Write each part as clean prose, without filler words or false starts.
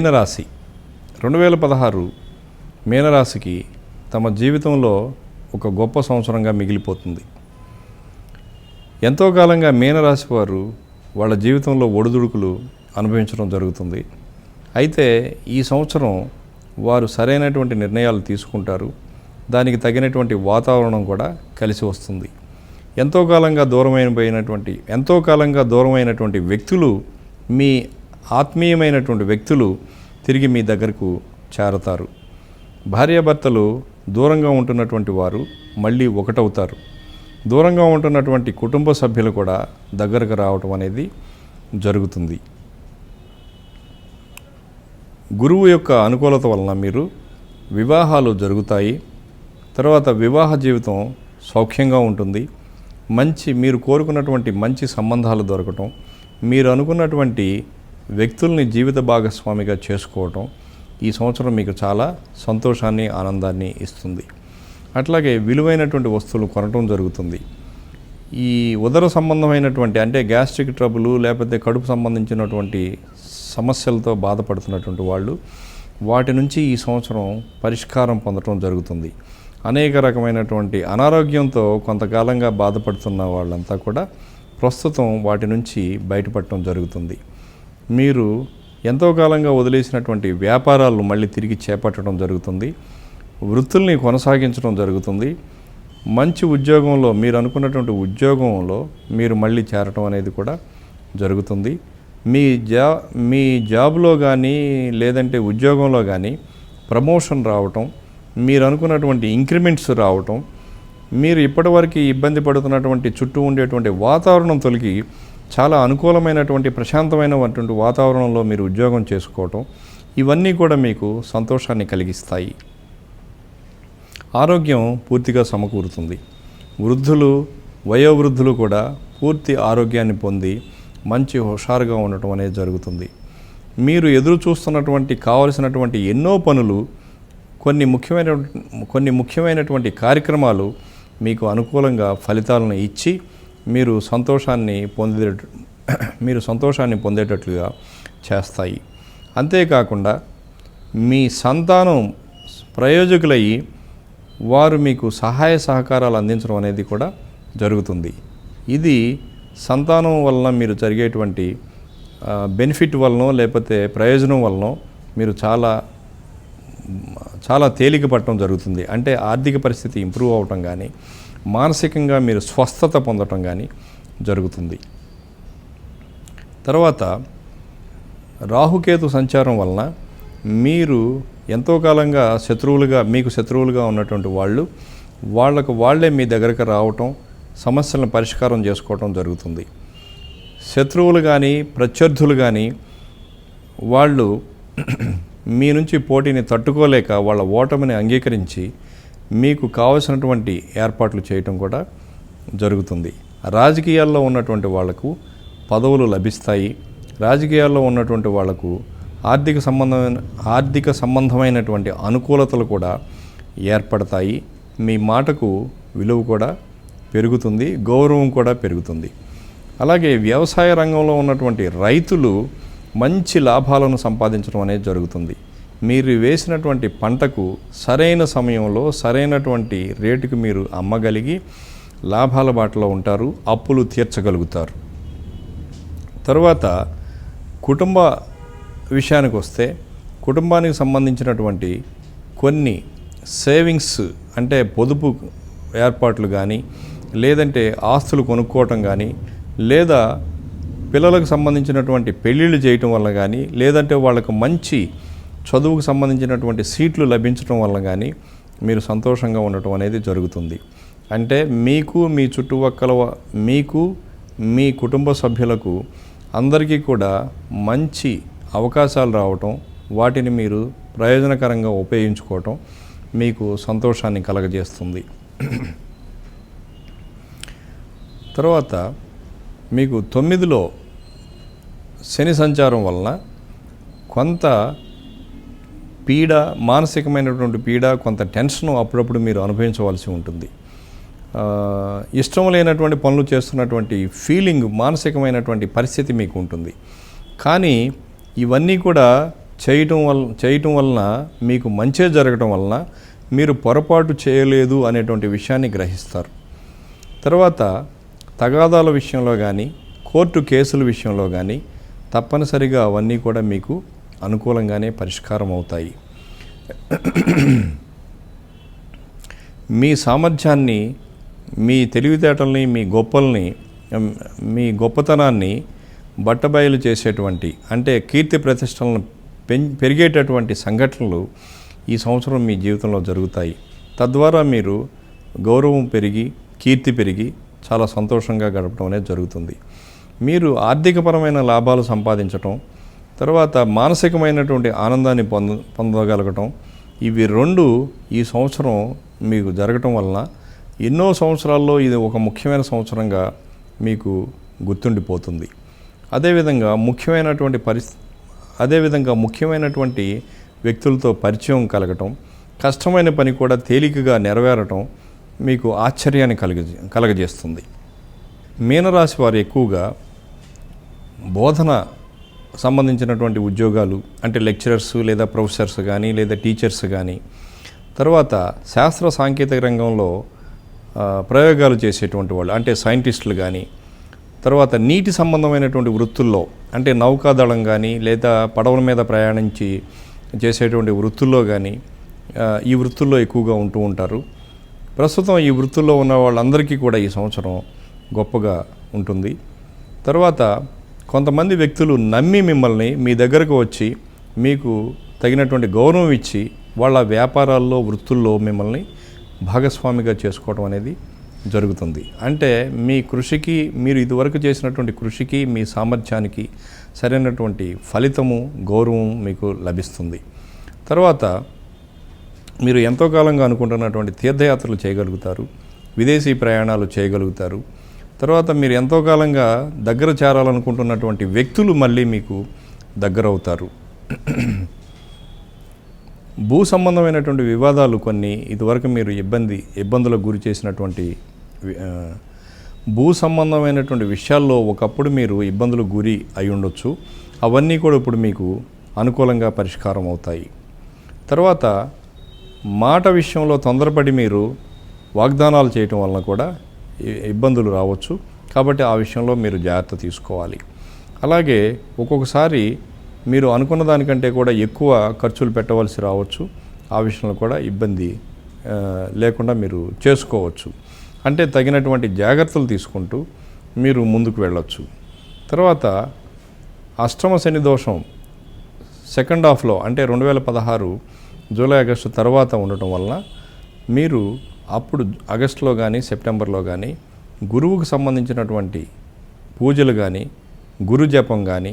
మీనరాశి 2016 మీనరాశికి తమ జీవితంలో ఒక గొప్ప సంవత్సరంగా మిగిలిపోతుంది. ఎంతో కాలంగా మీనరాశి వారు వాళ్ళ జీవితంలో ఒడిదుడుకులు అనుభవించడం జరుగుతుంది. అయితే ఈ సంవత్సరం వారు సరైనటువంటి నిర్ణయాలు తీసుకుంటారు. దానికి తగినటువంటి వాతావరణం కూడా కలిసి వస్తుంది. ఎంతో కాలంగా దూరమైనటువంటి వ్యక్తులు, మీ ఆత్మీయమైనటువంటి వ్యక్తులు తిరిగి మీ దగ్గరకు చేరతారు. భార్యాభర్తలు దూరంగా ఉంటున్నటువంటి వారు మళ్ళీ ఒకటవుతారు. దూరంగా ఉంటున్నటువంటి కుటుంబ సభ్యులు కూడా దగ్గరకు రావటం అనేది జరుగుతుంది. గురువు యొక్క అనుకూలత వలన మీరు వివాహాలు జరుగుతాయి. తర్వాత వివాహ జీవితం సౌఖ్యంగా ఉంటుంది. మీరు కోరుకున్నటువంటి మంచి సంబంధాలు దొరకటం, మీరు అనుకున్నటువంటి వ్యక్తుల్ని జీవిత భాగస్వామిగా చేసుకోవటం ఈ సంవత్సరం మీకు చాలా సంతోషాన్ని, ఆనందాన్ని ఇస్తుంది. అట్లాగే విలువైనటువంటి వస్తువులు కొనటం జరుగుతుంది. ఈ ఉదర సంబంధమైనటువంటి అంటే గ్యాస్ట్రిక్ ట్రబుల్ లేకపోతే కడుపు సంబంధించినటువంటి సమస్యలతో బాధపడుతున్నటువంటి వాళ్ళు వాటి నుంచి ఈ సంవత్సరం పరిష్కారం పొందటం జరుగుతుంది. అనేక రకమైనటువంటి అనారోగ్యంతో కొంతకాలంగా బాధపడుతున్న వాళ్ళంతా కూడా ప్రస్తుతం వాటి నుంచి బయటపడటం జరుగుతుంది. మీరు ఎంతో కాలంగా వదిలేసినటువంటి వ్యాపారాలను మళ్ళీ తిరిగి చేపట్టడం జరుగుతుంది. వృత్తుల్ని కొనసాగించడం జరుగుతుంది. మంచి ఉద్యోగంలో మీరు అనుకున్నటువంటి ఉద్యోగంలో మీరు మళ్ళీ చేరటం అనేది కూడా జరుగుతుంది. మీ జాబ్లో కానీ లేదంటే ఉద్యోగంలో కానీ ప్రమోషన్ రావటం, మీరు అనుకున్నటువంటి ఇంక్రిమెంట్స్ రావటం, మీరు ఇప్పటివరకు ఇబ్బంది పడుతున్నటువంటి చుట్టూ ఉండేటువంటి వాతావరణం తొలగి చాలా అనుకూలమైనటువంటి ప్రశాంతమైనటువంటి వాతావరణంలో మీరు ఉద్యోగం చేసుకోవటం, ఇవన్నీ కూడా మీకు సంతోషాన్ని కలిగిస్తాయి. ఆరోగ్యం పూర్తిగా సమకూరుతుంది. వయోవృద్ధులు కూడా పూర్తి ఆరోగ్యాన్ని పొంది మంచి హుషారుగా ఉండటం అనేది జరుగుతుంది. మీరు ఎదురు చూస్తున్నటువంటి కావలసినటువంటి ఎన్నో పనులు, కొన్ని ముఖ్యమైనటువంటి కార్యక్రమాలు మీకు అనుకూలంగా ఫలితాలను ఇచ్చి మీరు సంతోషాన్ని పొందేటట్లుగా చేస్తాయి. అంతేకాకుండా మీ సంతానం ప్రయోజకులయ్యి వారు మీకు సహాయ సహకారాలు అందించడం అనేది కూడా జరుగుతుంది. ఇది సంతానం వలన మీరు జరిగేటువంటి బెనిఫిట్ వలన లేకపోతే ప్రయోజనం వలన మీరు చాలా తేలిక పడటం జరుగుతుంది. అంటే ఆర్థిక పరిస్థితి ఇంప్రూవ్ అవటం కానీ, మానసికంగా మీరు స్వస్థత పొందటం కానీ జరుగుతుంది. తర్వాత రాహుకేతు సంచారం వలన మీరు ఎంతో కాలంగా మీకు శత్రువులుగా ఉన్నటువంటి వాళ్ళే మీ దగ్గరకు రావటం, సమస్యలను పరిష్కారం చేసుకోవటం జరుగుతుంది. శత్రువులు కానీ ప్రత్యర్థులు కానీ వాళ్ళు మీ నుంచి పోటీని తట్టుకోలేక వాళ్ళ ఓటమిని అంగీకరించి మీకు కావలసినటువంటి ఏర్పాట్లు చేయటం కూడా జరుగుతుంది. రాజకీయాల్లో ఉన్నటువంటి వాళ్లకు పదవులు లభిస్తాయి. రాజకీయాల్లో ఉన్నటువంటి వాళ్లకు ఆర్థిక సంబంధమైనటువంటి అనుకూలతలు కూడా ఏర్పడతాయి. మీ మాటకు విలువ కూడా పెరుగుతుంది, గౌరవం కూడా పెరుగుతుంది. అలాగే వ్యవసాయ రంగంలో ఉన్నటువంటి రైతులు మంచి లాభాలను సంపాదించడం అనేది జరుగుతుంది. మీరు వేసినటువంటి పంటకు సరైన సమయంలో సరైనటువంటి రేటుకు మీరు అమ్మగలిగి లాభాల బాటలో ఉంటారు, అప్పులు తీర్చగలుగుతారు. తరువాత కుటుంబ విషయానికి వస్తే, కుటుంబానికి సంబంధించినటువంటి కొన్ని సేవింగ్స్ అంటే పొదుపు ఏర్పాట్లు కానీ, లేదంటే ఆస్తులు కొనుక్కోవటం కానీ, లేదా పిల్లలకు సంబంధించినటువంటి పెళ్ళిళ్ళు చేయటం వల్ల కానీ, లేదంటే వాళ్ళకు మంచి చదువుకు సంబంధించినటువంటి సీట్లు లభించడం వల్ల కానీ మీరు సంతోషంగా ఉండటం అనేది జరుగుతుంది. అంటే మీకు మీ కుటుంబ సభ్యులకు అందరికీ కూడా మంచి అవకాశాలు రావటం, వాటిని మీరు ప్రయోజనకరంగా ఉపయోగించుకోవటం మీకు సంతోషాన్ని కలగజేస్తుంది. తర్వాత మీకు 9లో శని సంచారం వలన కొంత మానసికమైనటువంటి పీడ, కొంత టెన్షన్ అప్పుడప్పుడు మీరు అనుభవించవలసి ఉంటుంది. ఇష్టం లేనటువంటి పనులు చేస్తున్నటువంటి ఫీలింగ్, మానసికమైనటువంటి పరిస్థితి మీకు ఉంటుంది. కానీ ఇవన్నీ కూడా చేయటం వలన మీకు మంచే జరగటం వలన మీరు పొరపాటు చేయలేదు అనేటువంటి విషయాన్ని గ్రహిస్తారు. తర్వాత తగాదాల విషయంలో కానీ కోర్టు కేసుల విషయంలో కానీ తప్పనిసరిగా అవన్నీ కూడా మీకు అనుకూలంగానే పరిష్కారం అవుతాయి. మీ సామర్థ్యాన్ని, మీ తెలివితేటల్ని, మీ గొప్పతనాన్ని బట్టబయలు చేసేటువంటి, అంటే కీర్తి ప్రతిష్టలను పెరిగేటటువంటి సంఘటనలు ఈ సంవత్సరం మీ జీవితంలో జరుగుతాయి. తద్వారా మీరు గౌరవం పెరిగి, కీర్తి పెరిగి చాలా సంతోషంగా గడపడం అనేది జరుగుతుంది. మీరు ఆర్థికపరమైన లాభాలు సంపాదించటం, తర్వాత మానసికమైనటువంటి ఆనందాన్ని పొందగలగటం, ఇవి రెండు ఈ సంవత్సరం మీకు జరగటం వలన ఎన్నో సంవత్సరాల్లో ఇది ఒక ముఖ్యమైన సంవత్సరంగా మీకు గుర్తుండిపోతుంది. అదేవిధంగా ముఖ్యమైనటువంటి వ్యక్తులతో పరిచయం కలగటం, కష్టమైన పని కూడా తేలికగా నెరవేరటం మీకు ఆశ్చర్యాన్ని కలగజేస్తుంది. మీనరాశి వారు ఎక్కువగా బోధన సంబంధించినటువంటి ఉద్యోగాలు, అంటే లెక్చరర్స్ లేదా ప్రొఫెసర్స్ కానీ లేదా టీచర్స్ కానీ, తర్వాత శాస్త్ర సాంకేతిక రంగంలో ప్రయోగాలు చేసేటువంటి వాళ్ళు, అంటే సైంటిస్టులు కానీ, తర్వాత నీటి సంబంధమైనటువంటి వృత్తుల్లో, అంటే నౌకాదళం కానీ లేదా పడవల మీద ప్రయాణించి చేసేటువంటి వృత్తుల్లో కానీ, ఈ వృత్తుల్లో ఎక్కువగా ఉంటూ ఉంటారు. ప్రస్తుతం ఈ వృత్తుల్లో ఉన్న వాళ్ళందరికీ కూడా ఈ సంవత్సరం గొప్పగా ఉంటుంది. తర్వాత కొంతమంది వ్యక్తులు నమ్మి మిమ్మల్ని మీ దగ్గరకు వచ్చి మీకు తగినటువంటి గౌరవం ఇచ్చి వాళ్ళ వ్యాపారాల్లో, వృత్తుల్లో మిమ్మల్ని భాగస్వామిగా చేసుకోవడం అనేది జరుగుతుంది. అంటే మీ కృషికి, మీరు ఇదివరకు చేసినటువంటి కృషికి, మీ సామర్థ్యానికి సరైనటువంటి ఫలితము, గౌరవం మీకు లభిస్తుంది. తర్వాత మీరు ఎంతో కాలంగా అనుకుంటున్నటువంటి తీర్థయాత్రలు చేయగలుగుతారు, విదేశీ ప్రయాణాలు చేయగలుగుతారు. తర్వాత మీరు ఎంతో కాలంగా దగ్గర చేరాలనుకుంటున్నటువంటి వ్యక్తులు మళ్ళీ మీకు దగ్గరవుతారు. భూ సంబంధమైనటువంటి వివాదాలు కొన్ని ఇదివరకు మీరు ఇబ్బందులకు గురి చేసినటువంటి భూ సంబంధమైనటువంటి విషయాల్లో ఒకప్పుడు మీరు ఇబ్బందులకు గురి అయి ఉండొచ్చు. అవన్నీ కూడా ఇప్పుడు మీకు అనుకూలంగా పరిష్కారం అవుతాయి. తర్వాత మాట విషయంలో తొందరపడి మీరు వాగ్దానాలు చేయటం వలన కూడా ఇబ్బందులు రావచ్చు. కాబట్టి ఆ విషయంలో మీరు జాగ్రత్త తీసుకోవాలి. అలాగే ఒక్కొక్కసారి మీరు అనుకున్న దానికంటే కూడా ఎక్కువ ఖర్చులు పెట్టవలసి రావచ్చు. ఆ విషయంలో కూడా ఇబ్బంది లేకుండా మీరు చేసుకోవచ్చు. అంటే తగినటువంటి జాగ్రత్తలు తీసుకుంటూ మీరు ముందుకు వెళ్ళొచ్చు. తర్వాత అష్టమ శని దోషం సెకండ్ హాఫ్లో, అంటే 2016 జూలై ఆగస్టు తర్వాత ఉండటం వలన మీరు అప్పుడు ఆగస్టులో కానీ సెప్టెంబర్లో కానీ గురువుకు సంబంధించినటువంటి పూజలు కానీ, గురు జపం కానీ,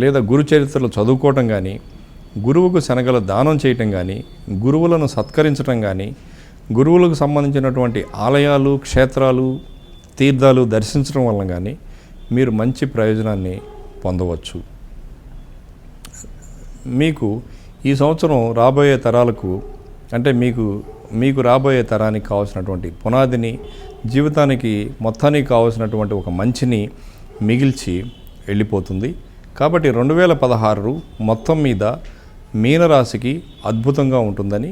లేదా గురు చరిత్రలు చదువుకోవటం కానీ, గురువుకు శనగల దానం చేయటం కానీ, గురువులను సత్కరించటం కానీ, గురువులకు సంబంధించినటువంటి ఆలయాలు, క్షేత్రాలు, తీర్థాలు దర్శించడం వలన కానీ మీరు మంచి ప్రయోజనాన్ని పొందవచ్చు. మీకు ఈ సంవత్సరం రాబోయే తరాలకు, అంటే మీకు రాబోయే తరానికి కావాల్సినటువంటి పునాదిని, జీవితానికి మొత్తానికి కావాల్సినటువంటి ఒక మంచిని మిగిల్చి వెళ్ళిపోతుంది. కాబట్టి 2016 మొత్తం మీద మీనరాశికి అద్భుతంగా ఉంటుందని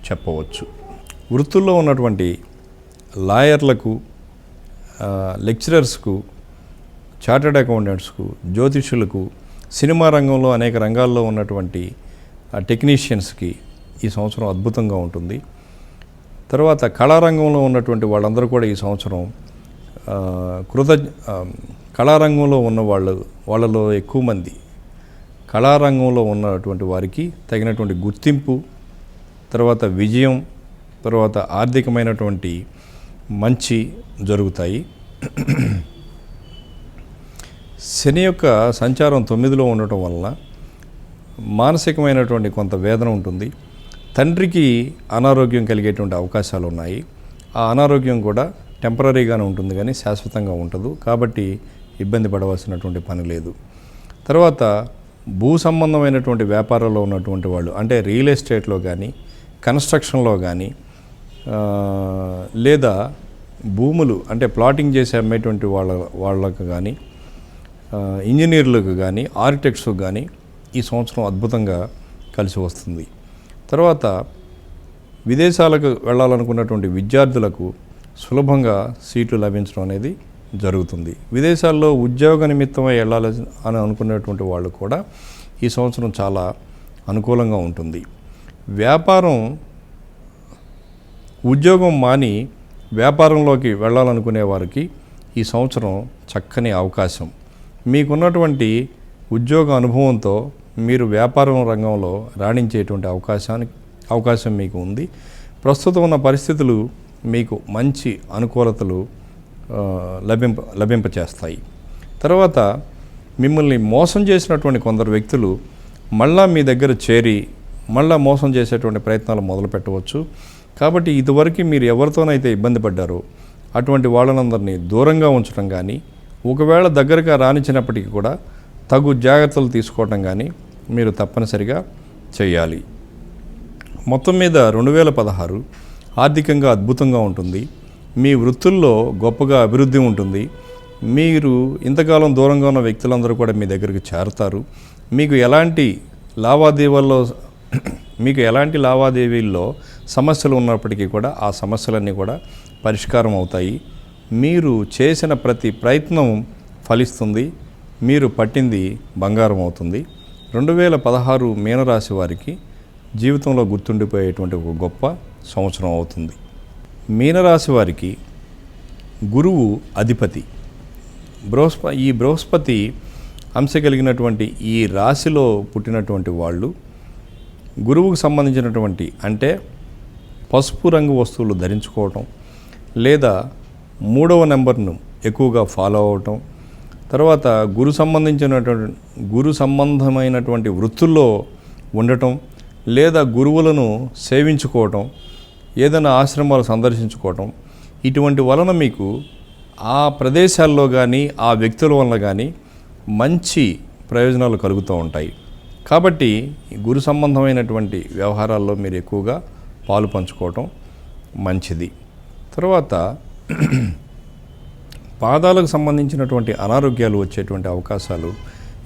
చెప్పవచ్చు. వృత్తుల్లో ఉన్నటువంటి లాయర్లకు, లెక్చరర్స్కు, చార్టర్డ్ అకౌంటెంట్స్కు, జ్యోతిష్యులకు, సినిమా రంగంలో అనేక రంగాల్లో ఉన్నటువంటి టెక్నీషియన్స్కి ఈ సంవత్సరం అద్భుతంగా ఉంటుంది. తర్వాత కళారంగంలో ఉన్నటువంటి వాళ్ళందరూ కూడా ఈ సంవత్సరం కళారంగంలో ఉన్న వాళ్ళలో ఎక్కువ మంది కళారంగంలో ఉన్నటువంటి వారికి తగినటువంటి గుర్తింపు, తర్వాత విజయం, తర్వాత ఆర్థికమైనటువంటి మంచి జరుగుతాయి. శని యొక్క సంచారం 9లో ఉండటం వలన మానసికమైనటువంటి కొంత వేదన ఉంటుంది. తండ్రికి అనారోగ్యం కలిగేటువంటి అవకాశాలు ఉన్నాయి. ఆ అనారోగ్యం కూడా టెంపరీగానే ఉంటుంది కానీ శాశ్వతంగా ఉండదు. కాబట్టి ఇబ్బంది పడవలసినటువంటి పని లేదు. తర్వాత భూ సంబంధమైనటువంటి వ్యాపారాల్లో ఉన్నటువంటి వాళ్ళు, అంటే రియల్ ఎస్టేట్లో కానీ, కన్స్ట్రక్షన్లో కానీ, లేదా భూములు అంటే ప్లాటింగ్ చేసి అమ్మేటువంటి వాళ్ళకు కానీ, ఇంజనీర్లకు కానీ, ఆర్కిటెక్ట్స్కు కానీ ఈ సంవత్సరం అద్భుతంగా కలిసి వస్తుంది. తర్వాత విదేశాలకు వెళ్ళాలనుకున్నటువంటి విద్యార్థులకు సులభంగా సీట్లు లభించడం అనేది జరుగుతుంది. విదేశాల్లో ఉద్యోగ నిమిత్తమై వెళ్ళాలి అని అనుకునేటువంటి వాళ్ళు కూడా ఈ సంవత్సరం చాలా అనుకూలంగా ఉంటుంది. వ్యాపారం, ఉద్యోగం మాని వ్యాపారంలోకి వెళ్ళాలనుకునే వారికి ఈ సంవత్సరం చక్కని అవకాశం. మీకున్నటువంటి ఉద్యోగ అనుభవంతో మీరు వ్యాపారం రంగంలో రాణించేటువంటి అవకాశం మీకు ఉంది. ప్రస్తుతం ఉన్న పరిస్థితులు మీకు మంచి అనుకూలతలు లభింపచేస్తాయి. తర్వాత మిమ్మల్ని మోసం చేసినటువంటి కొందరు వ్యక్తులు మళ్ళా మీ దగ్గర చేరి మళ్ళా మోసం చేసేటువంటి ప్రయత్నాలు మొదలు పెట్టవచ్చు. కాబట్టి ఇదివరకు మీరు ఎవరితోనైతే ఇబ్బంది పడ్డారో అటువంటి వాళ్ళనందరినీ దూరంగా ఉంచడం కానీ, ఒకవేళ దగ్గరగా రానిచ్చినప్పటికీ కూడా తగు జాగ్రత్తలు తీసుకోవటం కానీ మీరు తప్పనిసరిగా చేయాలి. మొత్తం మీద 2016 ఆర్థికంగా అద్భుతంగా ఉంటుంది. మీ వృత్తుల్లో గొప్పగా అభివృద్ధి ఉంటుంది. మీరు ఇంతకాలం దూరంగా ఉన్న వ్యక్తులందరూ కూడా మీ దగ్గరికి చేరతారు. మీకు ఎలాంటి లావాదేవీల్లో సమస్యలు ఉన్నప్పటికీ కూడా ఆ సమస్యలన్నీ కూడా పరిష్కారం అవుతాయి. మీరు చేసిన ప్రతి ప్రయత్నం ఫలిస్తుంది. మీరు పట్టింది బంగారం అవుతుంది. 2016 మీనరాశి వారికి జీవితంలో గుర్తుండిపోయేటువంటి ఒక గొప్ప సంవత్సరం అవుతుంది. మీనరాశి వారికి గురువు అధిపతి. ఈ బృహస్పతి అంశ కలిగినటువంటి ఈ రాశిలో పుట్టినటువంటి వాళ్ళు గురువుకు సంబంధించినటువంటి అంటే పసుపు రంగు వస్తువులు ధరించుకోవటం, లేదా 3వ నెంబర్ను ఎక్కువగా ఫాలో అవటం, తర్వాత గురు సంబంధమైనటువంటి వృత్తుల్లో ఉండటం, లేదా గురువులను సేవించుకోవటం, ఏదైనా ఆశ్రమాలు సందర్శించుకోవటం, ఇటువంటి వలన మీకు ఆ ప్రదేశాల్లో కానీ ఆ వ్యక్తుల వలన కానీ మంచి ప్రయోజనాలు కలుగుతూ ఉంటాయి. కాబట్టి గురు సంబంధమైనటువంటి వ్యవహారాల్లో మీరు ఎక్కువగా పాలు పంచుకోవటం మంచిది. తర్వాత పాదాలకు సంబంధించినటువంటి అనారోగ్యాలు వచ్చేటువంటి అవకాశాలు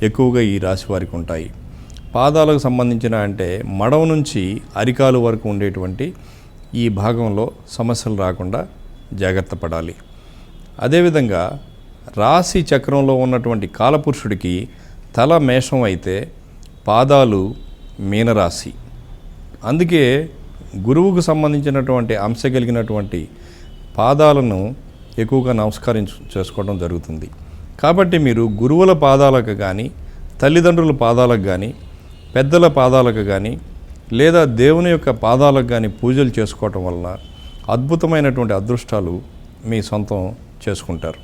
ఎక్కువగా ఈ రాశి వారికి ఉంటాయి. పాదాలకు సంబంధించిన అంటే మడవ నుంచి అరికాలు వరకు ఉండేటువంటి ఈ భాగంలో సమస్యలు రాకుండా జాగ్రత్త పడాలి. అదేవిధంగా రాశి చక్రంలో ఉన్నటువంటి కాలపురుషుడికి తల మేషం అయితే పాదాలు మీనరాశి. అందుకే గురువుకు సంబంధించినటువంటి అంశ కలిగినటువంటి పాదాలను ఎక్కువగా చేసుకోవడం జరుగుతుంది. కాబట్టి మీరు గురువుల పాదాలకు కానీ, తల్లిదండ్రుల పాదాలకు కానీ, పెద్దల పాదాలకు కానీ, లేదా దేవుని యొక్క పాదాలకు కానీ పూజలు చేసుకోవటం వలన అద్భుతమైనటువంటి అదృష్టాలు మీ సొంతం చేసుకుంటారు.